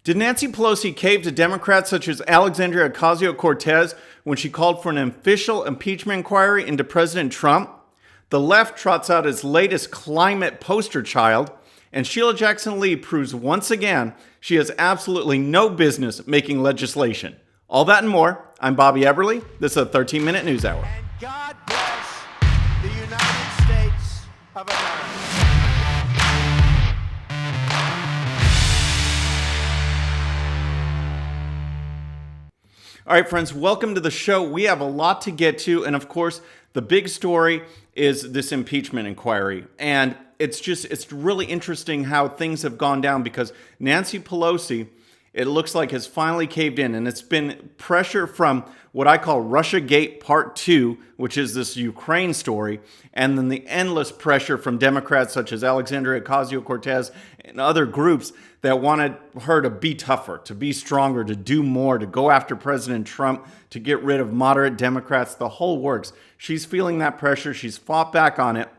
Did Nancy Pelosi cave to Democrats such as Alexandria Ocasio-Cortez when she called for an official impeachment inquiry into President Trump? The left trots out its latest climate poster child, and Sheila Jackson-Lee proves once again she has absolutely no business making legislation. All that and more. I'm Bobby Eberle. This is a 13-minute news hour. And God bless the United States of America. All right, friends, welcome to the show. We have a lot to get to, and of course, the big story is this impeachment inquiry. And it's really interesting how things have gone down because Nancy Pelosi, it looks like, has finally caved in, and it's been pressure from what I call Russiagate Part 2, which is this Ukraine story, and then the endless pressure from Democrats such as Alexandria Ocasio-Cortez and other groups that wanted her to be tougher, to be stronger, to do more, to go after President Trump, to get rid of moderate Democrats, the whole works. She's feeling that pressure. She's fought back on it,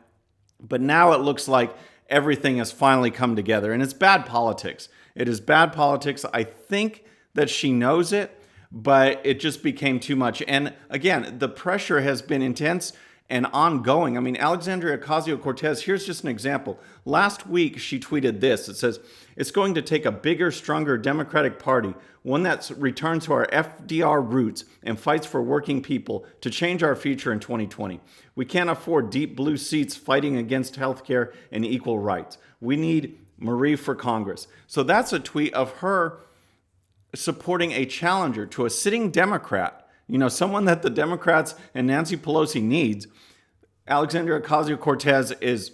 but now it looks like everything has finally come together, and it's bad politics. It is bad politics. I think that she knows it, but it just became too much. And again, the pressure has been intense and ongoing. I mean, Alexandria Ocasio-Cortez, here's just an example. Last week, she tweeted this. It says, "It's going to take a bigger, stronger Democratic Party, one that returns to our FDR roots and fights for working people to change our future in 2020. We can't afford deep blue seats fighting against healthcare and equal rights. We need Marie for Congress." So that's a tweet of her supporting a challenger to a sitting Democrat, someone that the Democrats and Nancy Pelosi needs. Alexandria Ocasio-Cortez is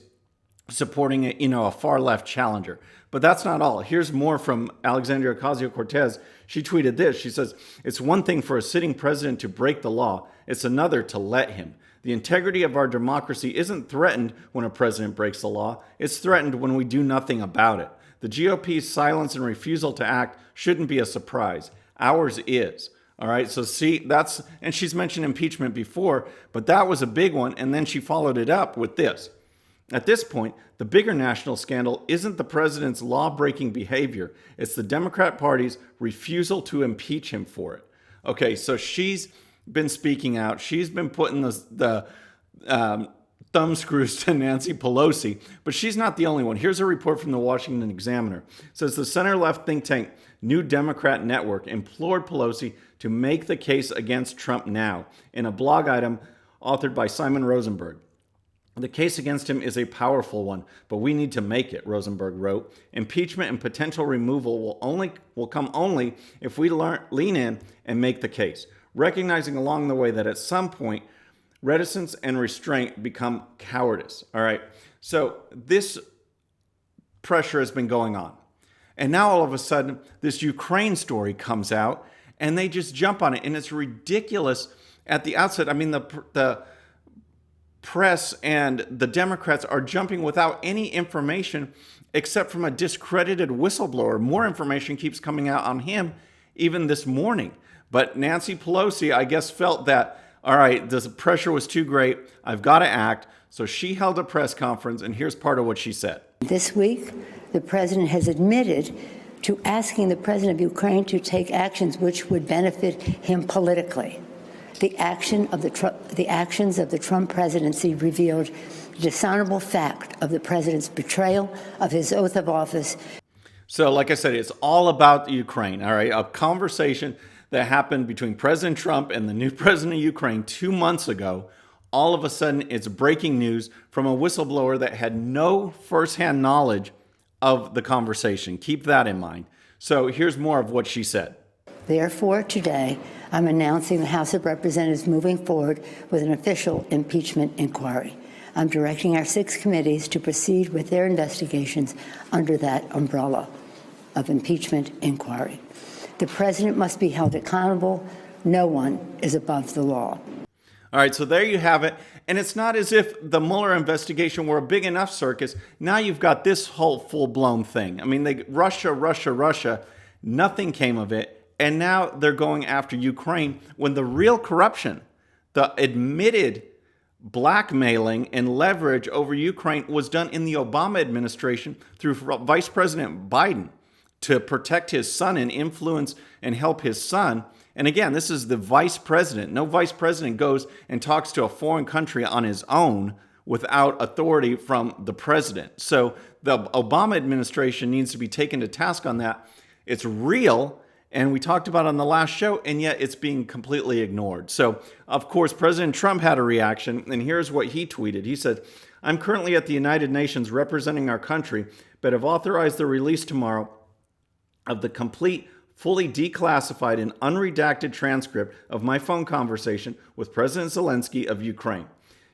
supporting a far left challenger. But that's not all. Here's more from Alexandria Ocasio-Cortez. She tweeted this. She says, "It's one thing for a sitting president to break the law. It's another to let him. The integrity of our democracy isn't threatened when a president breaks the law. It's threatened when we do nothing about it. The GOP's silence and refusal to act shouldn't be a surprise. Ours is." All right, so see, and she's mentioned impeachment before, but that was a big one, and then she followed it up with this. At this point, the bigger national scandal isn't the president's law-breaking behavior. It's the Democrat Party's refusal to impeach him for it. Okay, so she's been speaking out. She's been putting the thumb screws to Nancy Pelosi, but she's not the only one. Here's a report from the Washington Examiner. It says the center-left think tank New Democrat Network implored Pelosi to make the case against Trump now in a blog item authored by Simon Rosenberg. "The case against him is a powerful one, but we need to make it," Rosenberg wrote. "Impeachment and potential removal will come only if we lean in and make the case, recognizing along the way that at some point, reticence and restraint become cowardice." All right. So this pressure has been going on. And now all of a sudden, this Ukraine story comes out and they just jump on it. And it's ridiculous at the outset. I mean, the press and the Democrats are jumping without any information except from a discredited whistleblower. More information keeps coming out on him even this morning. But Nancy Pelosi, I guess, felt that, all right, the pressure was too great. I've got to act. So she held a press conference, and here's part of what she said. This week, the president has admitted to asking the president of Ukraine to take actions which would benefit him politically. The actions of the Trump presidency revealed the dishonorable fact of the president's betrayal of his oath of office. So, like I said, it's all about Ukraine, all right? A conversation that happened between President Trump and the new president of Ukraine 2 months ago. All of a sudden, it's breaking news from a whistleblower that had no firsthand knowledge of the conversation. Keep that in mind. So here's more of what she said. Therefore, today, I'm announcing the House of Representatives moving forward with an official impeachment inquiry. I'm directing our 6 committees to proceed with their investigations under that umbrella of impeachment inquiry. The president must be held accountable. No one is above the law. All right, so there you have it. And it's not as if the Mueller investigation were a big enough circus. Now you've got this whole full-blown thing. I mean, Russia, nothing came of it. And now they're going after Ukraine when the real corruption, the admitted blackmailing and leverage over Ukraine was done in the Obama administration through Vice President Biden. to protect his son and influence and help his son. And again, this is the vice president. No vice president goes and talks to a foreign country on his own without authority from the president. So the Obama administration needs to be taken to task on that. It's real, and we talked about it on the last show, and yet it's being completely ignored. So, of course, President Trump had a reaction, and here's what he tweeted. He said, "I'm currently at the United Nations representing our country, but have authorized the release tomorrow of the complete, fully declassified and unredacted transcript of my phone conversation with President Zelensky of Ukraine.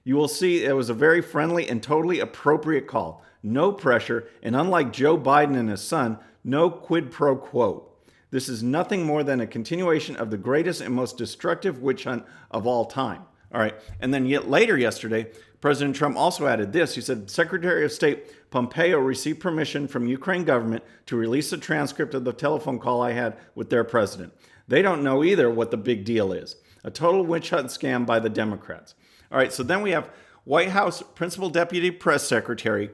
You will see it was a very friendly and totally appropriate call. No pressure, and unlike Joe Biden and his son, no quid pro quo. This is nothing more than a continuation of the greatest and most destructive witch hunt of all time." All right. And then yet later yesterday, President Trump also added this. He said, "Secretary of State Pompeo received permission from Ukraine government to release a transcript of the telephone call I had with their president. They don't know either what the big deal is. A total witch hunt scam by the Democrats." All right. So then we have White House Principal Deputy Press Secretary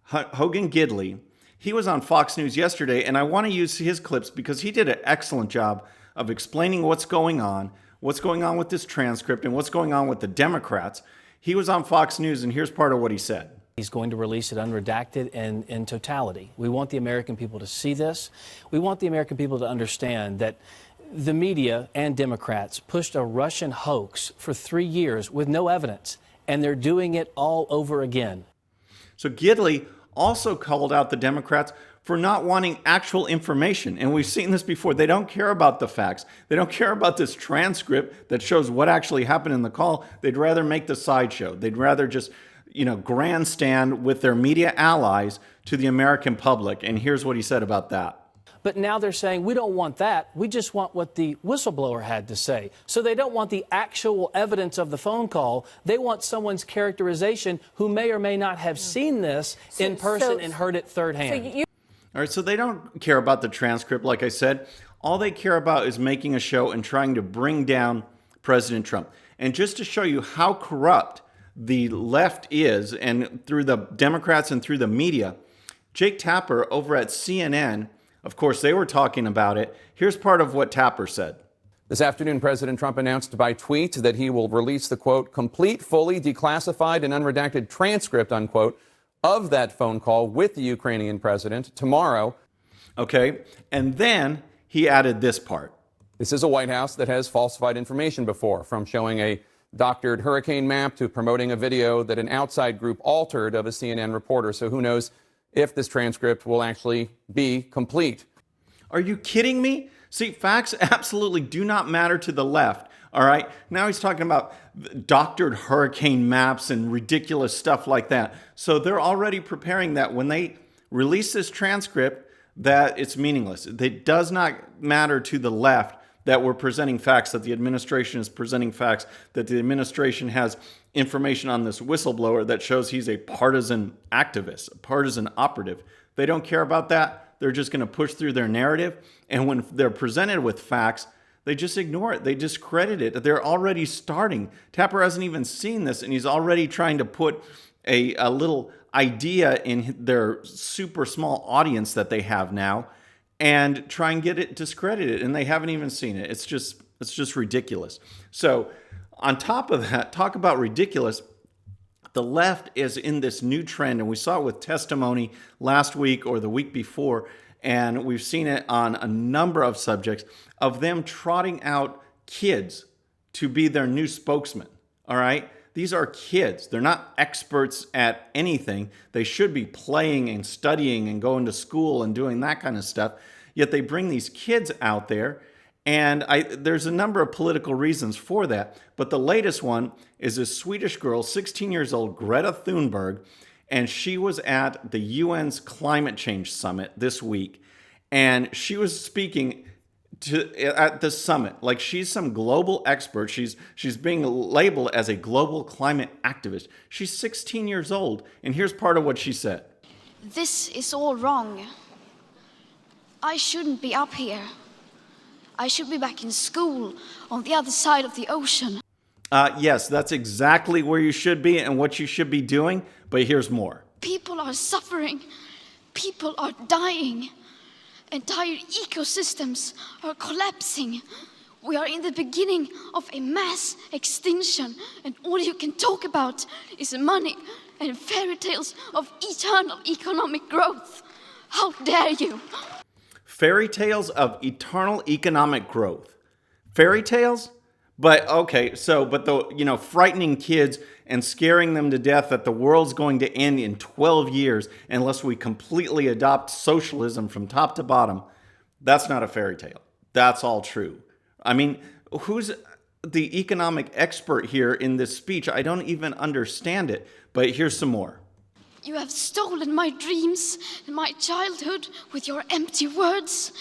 Hogan Gidley. He was on Fox News yesterday, and I want to use his clips because he did an excellent job of explaining what's going on with this transcript, and what's going on with the Democrats. He was on Fox News, and here's part of what he said. He's going to release it unredacted and in totality. We want the American people to see this. We want the American people to understand that the media and Democrats pushed a Russian hoax for 3 years with no evidence, and they're doing it all over again. So Gidley also called out the Democrats for not wanting actual information. And we've seen this before. They don't care about the facts. They don't care about this transcript that shows what actually happened in the call. They'd rather make the sideshow. They'd rather just, grandstand with their media allies to the American public. And here's what he said about that. But now they're saying, we don't want that. We just want what the whistleblower had to say. So they don't want the actual evidence of the phone call. They want someone's characterization who may or may not have seen this in person and heard it third hand. All right, so they don't care about the transcript, like I said. All they care about is making a show and trying to bring down President Trump. And just to show you how corrupt the left is, and through the Democrats and through the media, Jake Tapper over at CNN, of course, they were talking about it. Here's part of what Tapper said. This afternoon, President Trump announced by tweet that he will release the, quote, complete, fully declassified and unredacted transcript, unquote, of that phone call with the Ukrainian president tomorrow. Okay, and then he added this part. This is a White House that has falsified information before, from showing a doctored hurricane map to promoting a video that an outside group altered of a CNN reporter. So who knows if this transcript will actually be complete. Are you kidding me? See, facts absolutely do not matter to the left. All right. Now he's talking about doctored hurricane maps and ridiculous stuff like that. So they're already preparing that when they release this transcript, that it's meaningless. It does not matter to the left that we're presenting facts, that the administration is presenting facts, that the administration has information on this whistleblower that shows he's a partisan activist, a partisan operative. They don't care about that. They're just going to push through their narrative. And when they're presented with facts, they just ignore it. They discredit it. They're already starting. Tapper hasn't even seen this, and he's already trying to put a little idea in their super small audience that they have now and try and get it discredited, and they haven't even seen it. It's just ridiculous. So on top of that, talk about ridiculous. The left is in this new trend, and we saw it with testimony last week or the week before, and we've seen it on a number of subjects, of them trotting out kids to be their new spokesman, all right? These are kids. They're not experts at anything. They should be playing and studying and going to school and doing that kind of stuff, yet they bring these kids out there. And there's a number of political reasons for that. But the latest one is this Swedish girl, 16 years old, Greta Thunberg, and she was at the UN's Climate Change Summit this week. And she was speaking at the summit like she's some global expert. She's being labeled as a global climate activist. She's 16 years old. And here's part of what she said. This is all wrong. I shouldn't be up here. I should be back in school on the other side of the ocean. Yes, that's exactly where you should be and what you should be doing. But here's more. People are suffering. People are dying. Entire ecosystems are collapsing. We are in the beginning of a mass extinction, and all you can talk about is money and fairy tales of eternal economic growth. How dare you? Fairy tales of eternal economic growth. Fairy tales? But okay, but the frightening kids and scaring them to death that the world's going to end in 12 years unless we completely adopt socialism from top to bottom. That's not a fairy tale. That's all true. I mean, who's the economic expert here in this speech? I don't even understand it, but here's some more. You have stolen my dreams and my childhood with your empty words.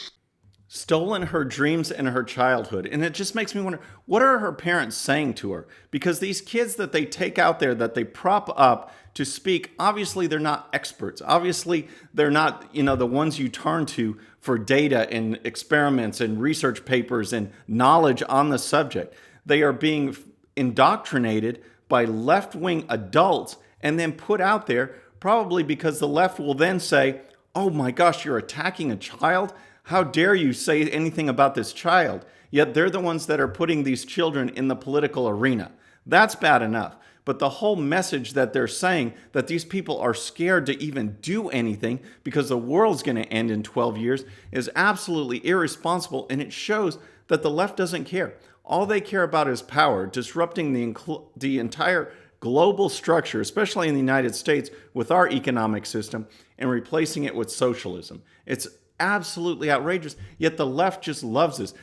Stolen her dreams and her childhood. And it just makes me wonder, what are her parents saying to her? Because these kids that they take out there, that they prop up to speak, obviously they're not experts. Obviously they're not, the ones you turn to for data and experiments and research papers and knowledge on the subject. They are being indoctrinated by left-wing adults and then put out there, probably because the left will then say, oh my gosh, you're attacking a child? How dare you say anything about this child? Yet they're the ones that are putting these children in the political arena. That's bad enough. But the whole message that they're saying that these people are scared to even do anything because the world's going to end in 12 years is absolutely irresponsible, and it shows that the left doesn't care. All they care about is power, disrupting the entire global structure, especially in the United States, with our economic system and replacing it with socialism. It's absolutely outrageous, yet the left just loves this.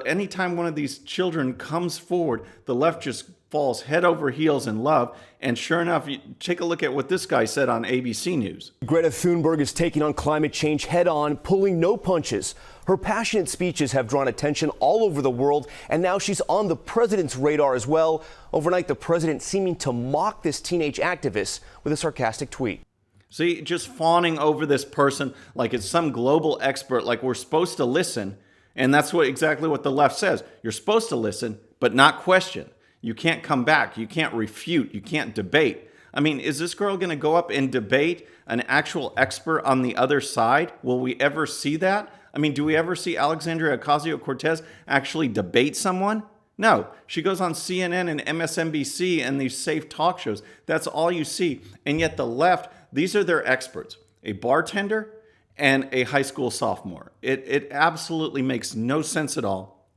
Anytime one of these children comes forward, the left just falls head over heels in love. And sure enough, you take a look at what this guy said on ABC News. Greta Thunberg is taking on climate change head on, pulling no punches. Her passionate speeches have drawn attention all over the world, and now she's on the president's radar as well. Overnight, the president seeming to mock this teenage activist with a sarcastic tweet. See, just fawning over this person like it's some global expert, like we're supposed to listen. And that's exactly what the left says. You're supposed to listen, but not question. You can't come back. You can't refute. You can't debate. I mean, is this girl going to go up and debate an actual expert on the other side? Will we ever see that? I mean, do we ever see Alexandria Ocasio-Cortez actually debate someone? No, she goes on CNN and MSNBC and these safe talk shows. That's all you see. And yet the left, these are their experts, a bartender and a high school sophomore. It absolutely makes no sense at all.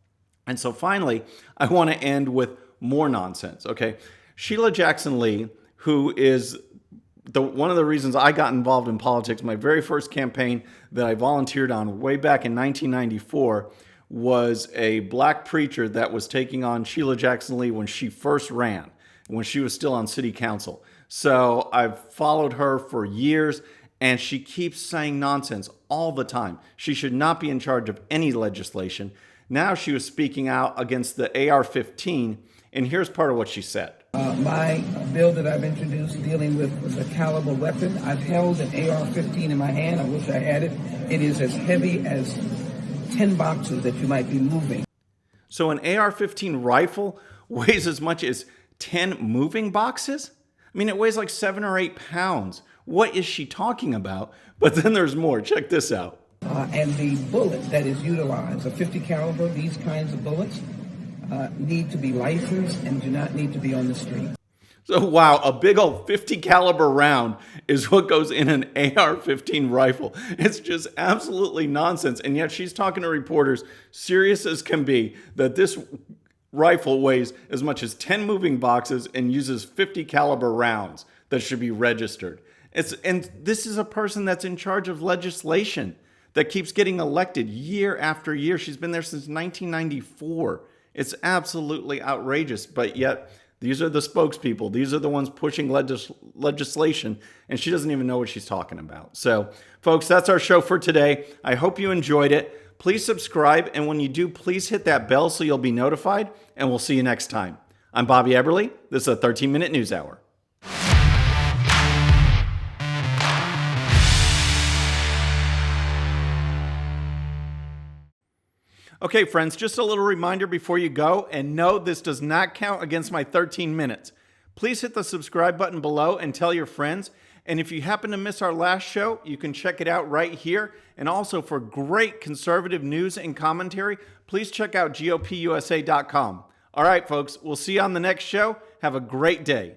And so finally, I want to end with more nonsense, okay? Sheila Jackson-Lee, who is one of the reasons I got involved in politics, my very first campaign that I volunteered on way back in 1994, was a black preacher that was taking on Sheila Jackson-Lee when she first ran, when she was still on city council. So I've followed her for years, and she keeps saying nonsense all the time. She should not be in charge of any legislation. Now she was speaking out against the AR-15, and here's part of what she said. My bill that I've introduced dealing with a caliber weapon, I've held an AR-15 in my hand. I wish I had it. It is as heavy as 10 boxes that you might be moving. So an AR-15 rifle weighs as much as 10 moving boxes? I mean, it weighs like 7 or 8 pounds. What is she talking about? But then there's more. Check this out. And the bullet that is utilized, a 50 caliber, these kinds of bullets, need to be licensed and do not need to be on the street. So wow, a big old 50 caliber round is what goes in an AR-15 rifle. It's just absolutely nonsense. And yet she's talking to reporters, serious as can be, that this rifle weighs as much as 10 moving boxes and uses 50 caliber rounds that should be registered. And this is a person that's in charge of legislation that keeps getting elected year after year. She's been there since 1994. It's absolutely outrageous, but yet these are the spokespeople. These are the ones pushing legislation, and she doesn't even know what she's talking about. So, folks, that's our show for today. I hope you enjoyed it. Please subscribe, and when you do, please hit that bell so you'll be notified, and we'll see you next time. I'm Bobby Eberle. This is a 13-Minute News Hour. Okay, friends, just a little reminder before you go, and no, this does not count against my 13 minutes. Please hit the subscribe button below and tell your friends. And if you happen to miss our last show, you can check it out right here. And also for great conservative news and commentary, please check out GOPUSA.com. All right, folks, we'll see you on the next show. Have a great day.